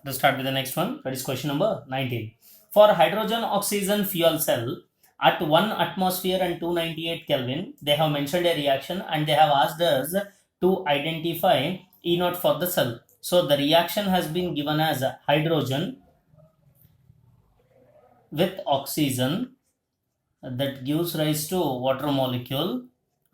Let's start with the next one. That is question number 19. For hydrogen oxygen fuel cell at 1 atmosphere and 298 Kelvin, they have mentioned a reaction and they have asked us to identify E naught for the cell. So the reaction has been given as hydrogen with oxygen that gives rise to water molecule,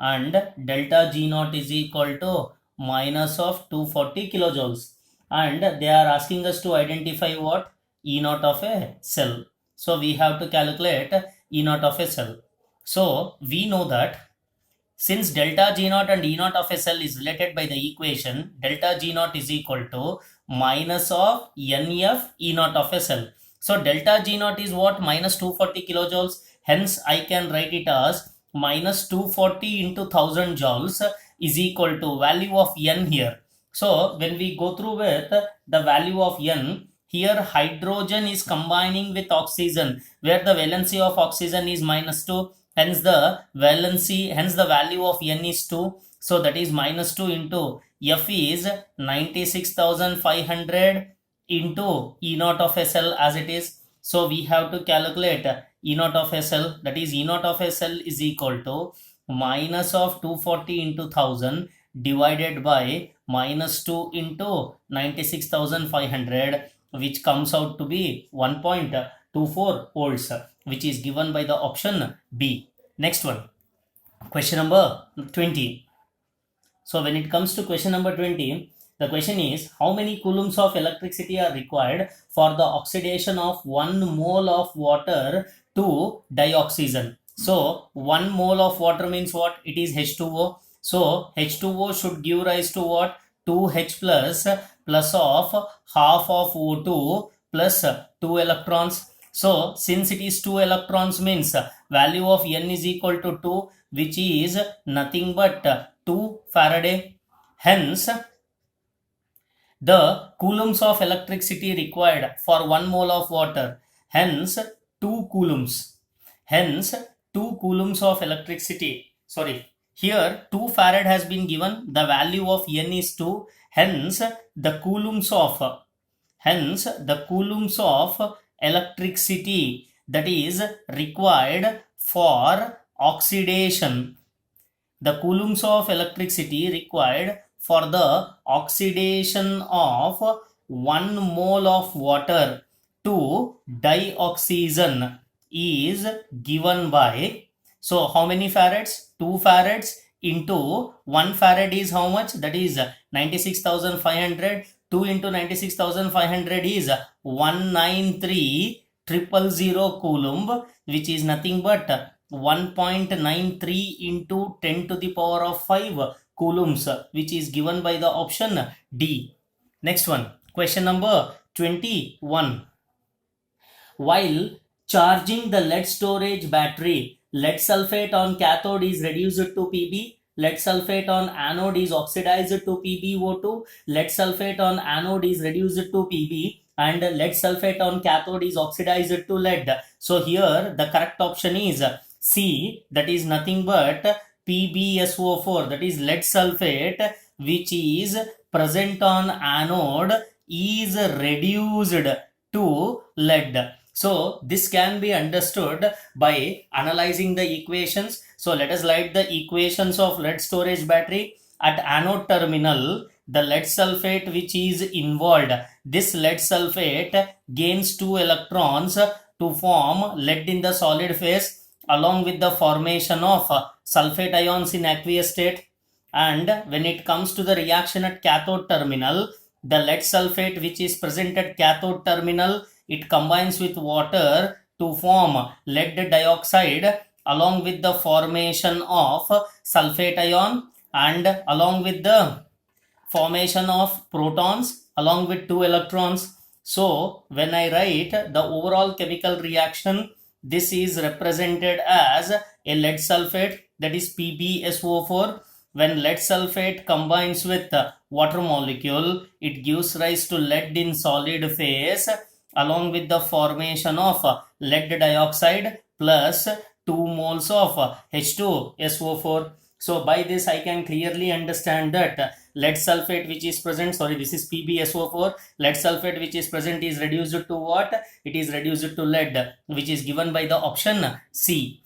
and delta G naught is equal to minus of 240 kilojoules, and they are asking us to identify what? E naught of a cell. So we have to calculate E naught of a cell. So we know that since delta G naught and E naught of a cell is related by the equation, delta G naught is equal to minus of NF E naught of a cell. So delta G naught is what? Minus 240 kilojoules. Hence I can write it as minus 240 into 1000 joules is equal to value of N here. So when we go through with the value of N, here hydrogen is combining with oxygen where the valency of oxygen is minus 2. Hence the value of N is 2. So that is minus 2 into F is 96,500 into E naught of a cell as it is. So we have to calculate E naught of a cell, that is E naught of a cell is equal to minus of 240 into 1000 divided by minus 2 into 96,500, which comes out to be 1.24 volts, which is given by the option B. Next one, question number 20. So when it comes to question number 20, the question is how many coulombs of electricity are required for the oxidation of 1 mole of water to dioxygen. So 1 mole of water means what? It is H2O. So H2O should give rise to what? 2H plus of half of O2 plus 2 electrons. So since it is 2 electrons means value of N is equal to 2, which is nothing but 2 Faraday. Hence the coulombs of electricity required for 1 mole of water, hence 2 coulombs. Hence 2 coulombs of electricity. Sorry, here 2 farad has been given. The value of N is 2. Hence the coulombs of electricity that is required for oxidation. The coulombs of electricity required for the oxidation of 1 mole of water to dioxygen is given by, so how many farads? 2 farads into 1 farad is how much? That is 96,500. 2 into 96,500 is 193,000 coulomb, which is nothing but 1.93 into 10 to the power of 5 coulombs, which is given by the option D. Next one, question number 21. While charging the lead storage battery, lead sulfate on cathode is reduced to Pb, lead sulfate on anode is oxidized to PbO2, lead sulfate on anode is reduced to Pb, and lead sulfate on cathode is oxidized to lead. So here the correct option is C, that is nothing but PbSO4, that is lead sulfate, which is present on anode is reduced to lead. So this can be understood by analyzing the equations. So let us write the equations of lead storage battery. At anode terminal, the lead sulfate which is involved, this lead sulfate gains 2 electrons to form lead in the solid phase along with the formation of sulfate ions in aqueous state. And when it comes to the reaction at cathode terminal, the lead sulfate which is present at cathode terminal, it combines with water to form lead dioxide along with the formation of sulfate ion and along with the formation of protons along with 2 electrons. So when I write the overall chemical reaction, this is represented as a lead sulfate, that is PbSO4. When lead sulfate combines with water molecule, it gives rise to lead in solid phase along with the formation of lead dioxide plus 2 moles of H2SO4. So by this I can clearly understand that lead sulfate which is present, sorry, this is PbSO4, lead sulfate which is present is reduced to what? It is reduced to lead, which is given by the option C.